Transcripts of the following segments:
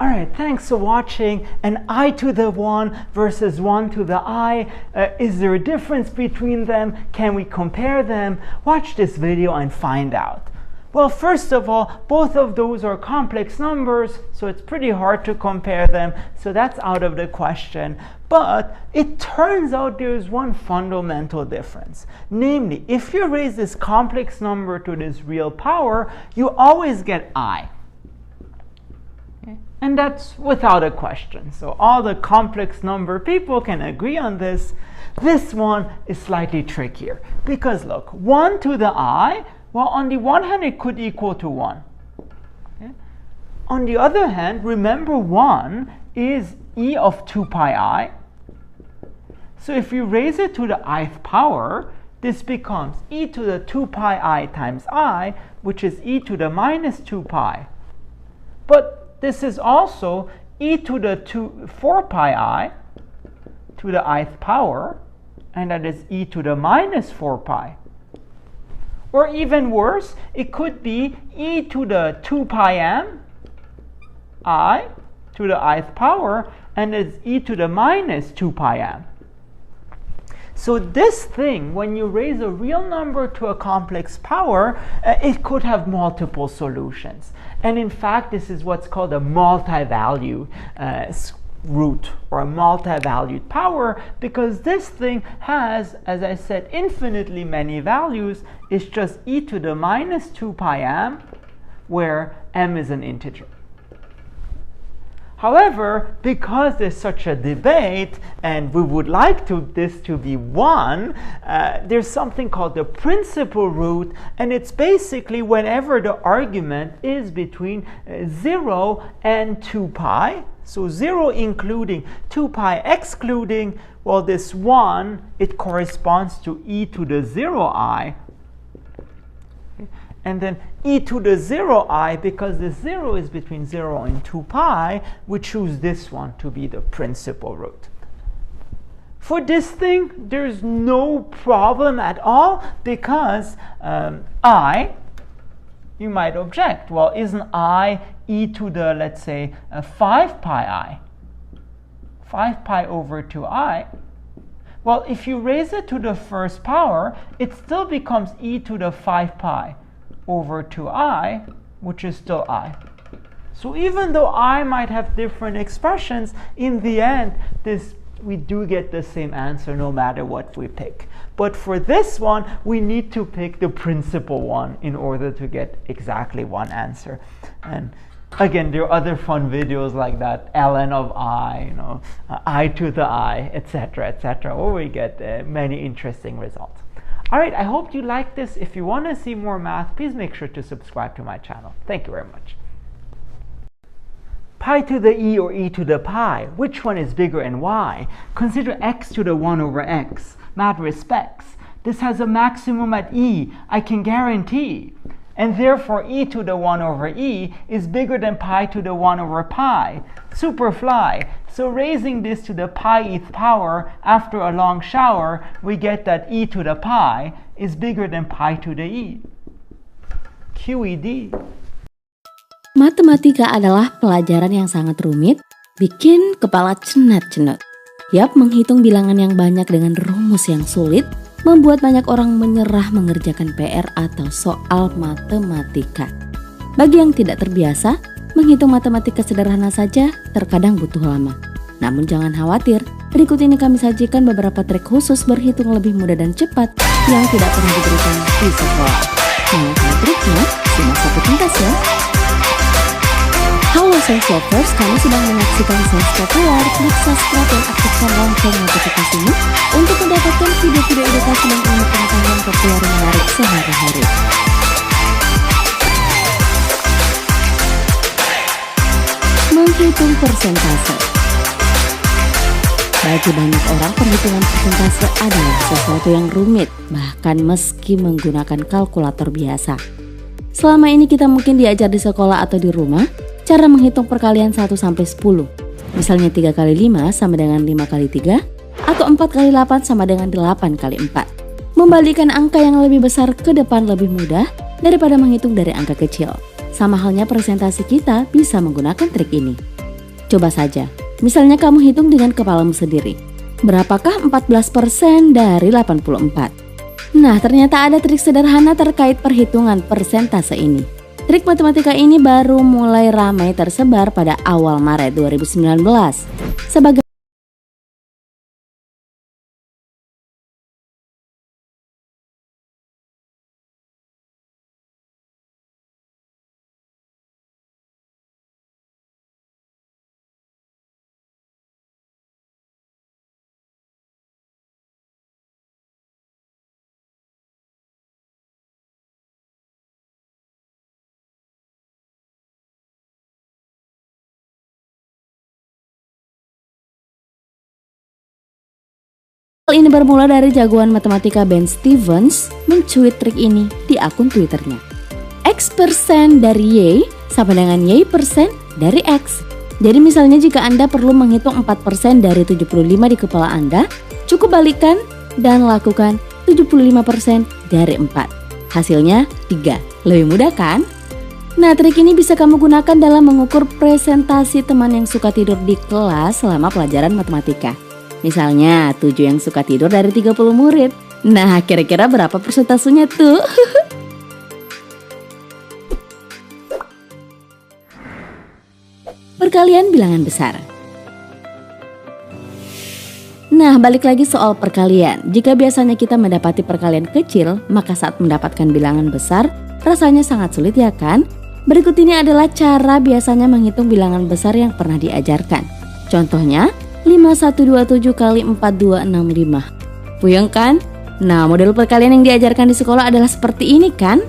Alright, thanks for watching. An I to the 1 versus 1 to the I. Is there a difference between them? Can we compare them? Watch this video and find out. Well, first of all, both of those are complex numbers, so it's pretty hard to compare them, so that's out of the question. But it turns out there's one fundamental difference. Namely, if you raise this complex number to this real power, you always get I. And that's without a question. So all the complex number people can agree on this. This one is slightly trickier. Because look, 1 to the I, well, on the one hand, it could equal to 1. Okay? On the other hand, remember 1 is e of 2 pi I. So if you raise it to the ith power, this becomes e to the 2 pi I times I, which is e to the minus 2 pi. But this is also e to the 4 pi I to the ith power, and that is e to the minus 4 pi. Or even worse, it could be e to the 2 pi m I to the ith power, and it's e to the minus 2 pi m. So this thing, when you raise a real number to a complex power, it could have multiple solutions. And in fact, this is what's called a multi-value root or a multi-valued power, because this thing has, as I said, infinitely many values. It's just e to the minus 2 pi m, where m is an integer. However, because there's such a debate, and we would like this to be 1, there's something called the principal root, and it's basically whenever the argument is between 0 and 2 pi, so 0 including, 2 pi excluding, well, this 1, it corresponds to e to the 0I, and then e to the 0I, because the 0 is between 0 and 2 pi, we choose this one to be the principal root. For this thing, there's no problem at all, because I, you might object, well, isn't I e to the, let's say, 5 pi I? 5 pi over 2I. Well, if you raise it to the first power, it still becomes e to the 5 pi over 2I, which is still I. So even though I might have different expressions, in the end, we do get the same answer no matter what we pick. But for this one, we need to pick the principal one in order to get exactly one answer. And again, there are other fun videos like that, ln of I, I to the I, etc., where we get many interesting results. Alright, I hope you like this. If you want to see more math, please make sure to subscribe to my channel. Thank you very much. Pi to the e or e to the pi, which one is bigger and why? Consider x to the 1 over x. Mad respects. This has a maximum at e, I can guarantee. And therefore e to the 1 over e is bigger than pi to the 1 over pi. Superfly. So raising this to the pi-th power after a long shower, we get that e to the pi is bigger than pi to the e. QED. Matematika adalah pelajaran yang sangat rumit, bikin kepala cenat-cenut. Yap, menghitung bilangan yang banyak dengan rumus yang sulit, membuat banyak orang menyerah mengerjakan PR atau soal matematika. Bagi yang tidak terbiasa, menghitung matematika sederhana saja terkadang butuh lama. Namun jangan khawatir, berikut ini kami sajikan beberapa trik khusus berhitung lebih mudah dan cepat yang tidak pernah diberikan di sekolah. Mau tahu triknya? Simak satu tuntas ya. Halo Science Lovers, kamu sedang menyaksikan Science Popular. Klik subscribe dan aktifkan lonceng notifikasimu untuk mendapatkan video-video edukasi dan ilmu pengetahuan populer menarik sehari-hari. Menghitung persentase. Bagi banyak orang, perhitungan persentase adalah sesuatu yang rumit, bahkan meski menggunakan kalkulator biasa. Selama ini kita mungkin diajar di sekolah atau di rumah cara menghitung perkalian 1 sampai 10. Misalnya 3 kali 5 sama dengan 5 kali 3, atau 4 kali 8 sama dengan 8 kali 4. Membalikan angka yang lebih besar ke depan lebih mudah daripada menghitung dari angka kecil. Sama halnya presentasi kita bisa menggunakan trik ini. Coba saja, misalnya kamu hitung dengan kepalamu sendiri. Berapakah 14% dari 84? Nah, ternyata ada trik sederhana terkait perhitungan persentase ini. Trik matematika ini baru mulai ramai tersebar pada awal Maret 2019. Sebagai hal ini bermula dari jagoan matematika Ben Stevens mencuit trik ini di akun Twitternya. X% dari Y sama dengan Y% dari X. Jadi misalnya jika Anda perlu menghitung 4% dari 75 di kepala Anda, cukup balikkan dan lakukan 75% dari 4. Hasilnya 3. Lebih mudah kan? Nah, trik ini bisa kamu gunakan dalam mengukur presentasi teman yang suka tidur di kelas selama pelajaran matematika. Misalnya 7 yang suka tidur dari 30 murid. Nah, kira-kira berapa persentasenya tuh? Perkalian bilangan besar. Nah, balik lagi soal perkalian. Jika biasanya kita mendapati perkalian kecil, maka saat mendapatkan bilangan besar, rasanya sangat sulit ya kan? Berikut ini adalah cara biasanya menghitung bilangan besar yang pernah diajarkan. Contohnya, 5127 kali 4265. Puyeng kan? Nah, model perkalian yang diajarkan di sekolah adalah seperti ini kan?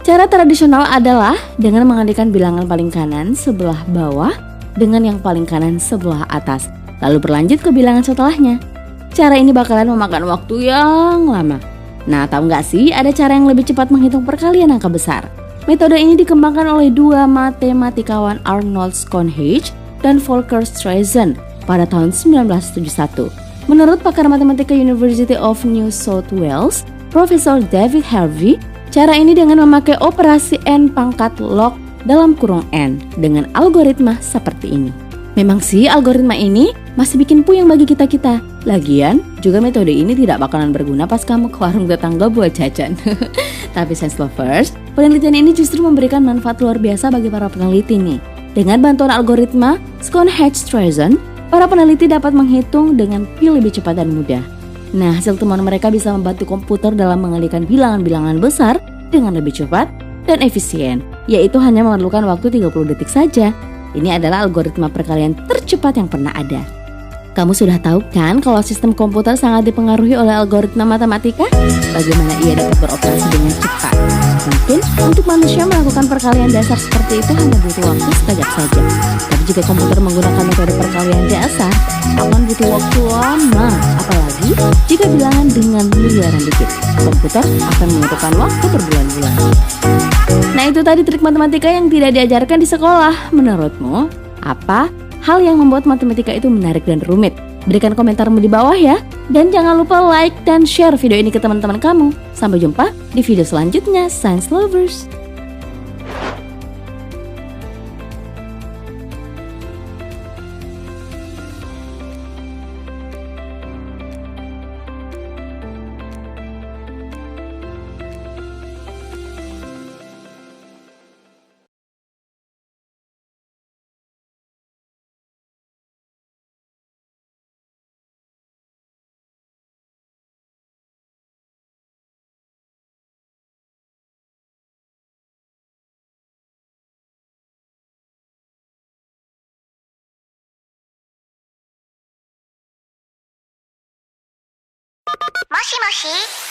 Cara tradisional adalah dengan mengalihkan bilangan paling kanan sebelah bawah dengan yang paling kanan sebelah atas, lalu berlanjut ke bilangan setelahnya. Cara ini bakalan memakan waktu yang lama. Nah, tahu nggak sih ada cara yang lebih cepat menghitung perkalian angka besar? Metode ini dikembangkan oleh dua matematikawan Arnold Schonhage dan Volker Streisand pada tahun 1971. Menurut pakar matematika University of New South Wales, Profesor David Harvey, cara ini dengan memakai operasi n pangkat log dalam kurung n dengan algoritma seperti ini. Memang sih algoritma ini masih bikin puyeng bagi kita-kita. Lagian juga metode ini tidak bakalan berguna pas kamu ke warung tetangga buat jajan. Tapi science lovers, penelitian ini justru memberikan manfaat luar biasa bagi para peneliti nih. Dengan bantuan algoritma Schonhage-Streisand, para peneliti dapat menghitung dengan lebih cepat dan mudah. Nah, hasil temuan mereka bisa membantu komputer dalam mengalihkan bilangan-bilangan besar dengan lebih cepat dan efisien, yaitu hanya memerlukan waktu 30 detik saja. Ini adalah algoritma perkalian tercepat yang pernah ada. Kamu sudah tahu kan kalau sistem komputer sangat dipengaruhi oleh algoritma matematika? Bagaimana ia dapat beroperasi dengan cepat? Mungkin untuk manusia melakukan perkalian dasar seperti itu hanya butuh waktu sekejap saja. Tapi jika komputer menggunakan metode perkalian dasar, akan butuh waktu lama. Apalagi jika bilangan dengan miliaran digit, komputer akan membutuhkan waktu berbulan-bulan. Nah, itu tadi trik matematika yang tidak diajarkan di sekolah. Menurutmu, apa hal yang membuat matematika itu menarik dan rumit? Berikan komentarmu di bawah ya. Dan jangan lupa like dan share video ini ke teman-teman kamu. Sampai jumpa di video selanjutnya, Science Lovers. Moshi moshi.